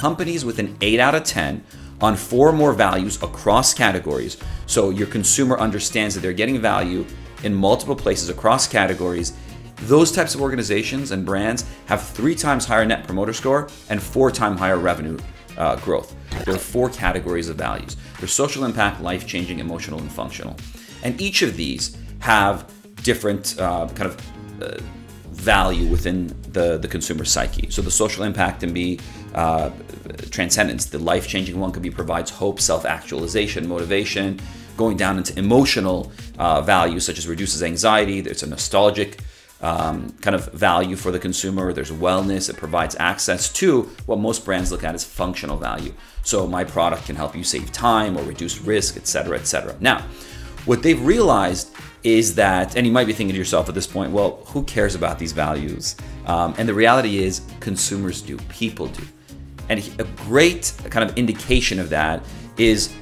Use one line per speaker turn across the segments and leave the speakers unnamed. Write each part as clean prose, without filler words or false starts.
companies with an 8 out of 10 on 4 or more values across categories. So your consumer understands that they're getting value in multiple places across categories. Those types of organizations and brands have 3 times higher net promoter score and 4 times higher revenue growth. There are 4 categories of values. There's social impact, life-changing, emotional, and functional. And each of these have different value within the consumer psyche. So the social impact can be transcendence. The life-changing one could be provides hope, self-actualization, motivation. Going down into emotional values such as reduces anxiety. There's a nostalgic kind of value for the consumer. There's wellness. It provides access to what most brands look at as functional value. So my product can help you save time or reduce risk, etc., etc. Now, what they've realized is that, and you might be thinking to yourself at this point, well, who cares about these values? And the reality is consumers do, people do. And a great kind of indication of that is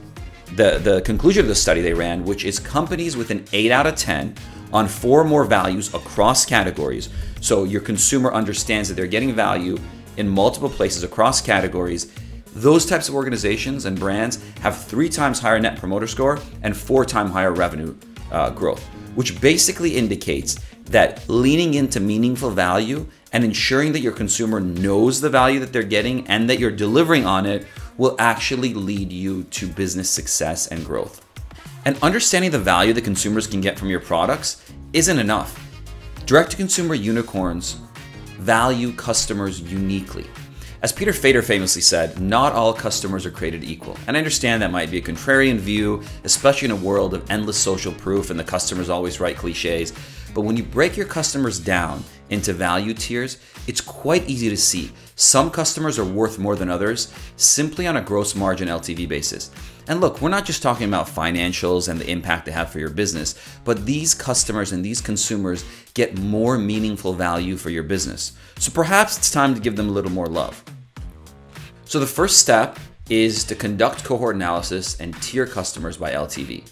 the conclusion of the study they ran, which is companies with an 8 out of 10 on 4 or more values across categories. So your consumer understands that they're getting value in multiple places across categories. Those types of organizations and brands have 3 times higher net promoter score and 4 times higher revenue growth, which basically indicates that leaning into meaningful value and ensuring that your consumer knows the value that they're getting and that you're delivering on it will actually lead you to business success and growth. And understanding the value that consumers can get from your products isn't enough. Direct-to-consumer unicorns value customers uniquely. As Peter Fader famously said, not all customers are created equal. And I understand that might be a contrarian view, especially in a world of endless social proof and the customer's always right cliches. But when you break your customers down into value tiers, it's quite easy to see. Some customers are worth more than others simply on a gross margin LTV basis. And look, we're not just talking about financials and the impact they have for your business, but these customers and these consumers get more meaningful value for your business. So perhaps it's time to give them a little more love. So the first step is to conduct cohort analysis and tier customers by LTV.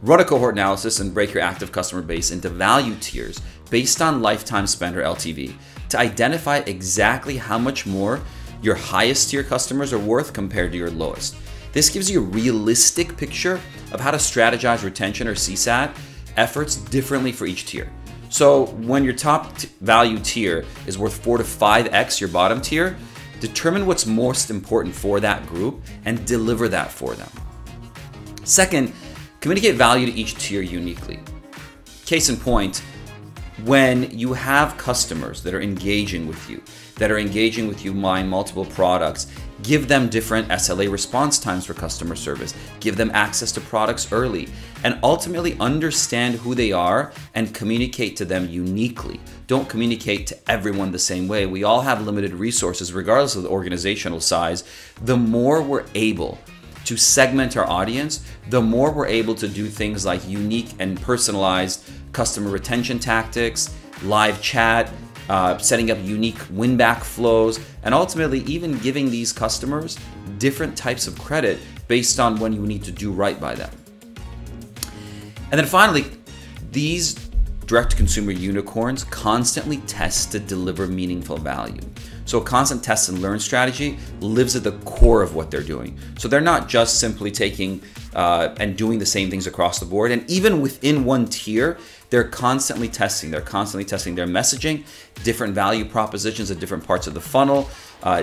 Run a cohort analysis and break your active customer base into value tiers based on lifetime spend or LTV to identify exactly how much more your highest tier customers are worth compared to your lowest. This gives you a realistic picture of how to strategize retention or CSAT efforts differently for each tier. So when your top value tier is worth 4 to 5x your bottom tier, determine what's most important for that group and deliver that for them. Second, communicate value to each tier uniquely. Case in point, when you have customers that are engaging with you buying multiple products, give them different SLA response times for customer service, give them access to products early, and ultimately understand who they are and communicate to them uniquely. Don't communicate to everyone the same way. We all have limited resources regardless of the organizational size. The more we're able to segment our audience, the more we're able to do things like unique and personalized customer retention tactics, live chat, setting up unique win-back flows, and ultimately even giving these customers different types of credit based on when you need to do right by them. And then finally, these direct-to-consumer unicorns constantly test to deliver meaningful value. So a constant test and learn strategy lives at the core of what they're doing. So they're not just simply taking and doing the same things across the board. And even within one tier, they're constantly testing. They're constantly testing their messaging, different value propositions at different parts of the funnel,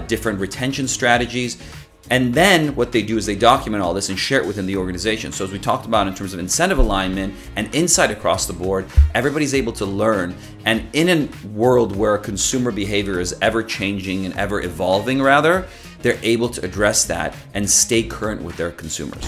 different retention strategies. And then what they do is they document all this and share it within the organization. So as we talked about in terms of incentive alignment and insight across the board, everybody's able to learn. And in a world where consumer behavior is ever changing and ever evolving rather, they're able to address that and stay current with their consumers.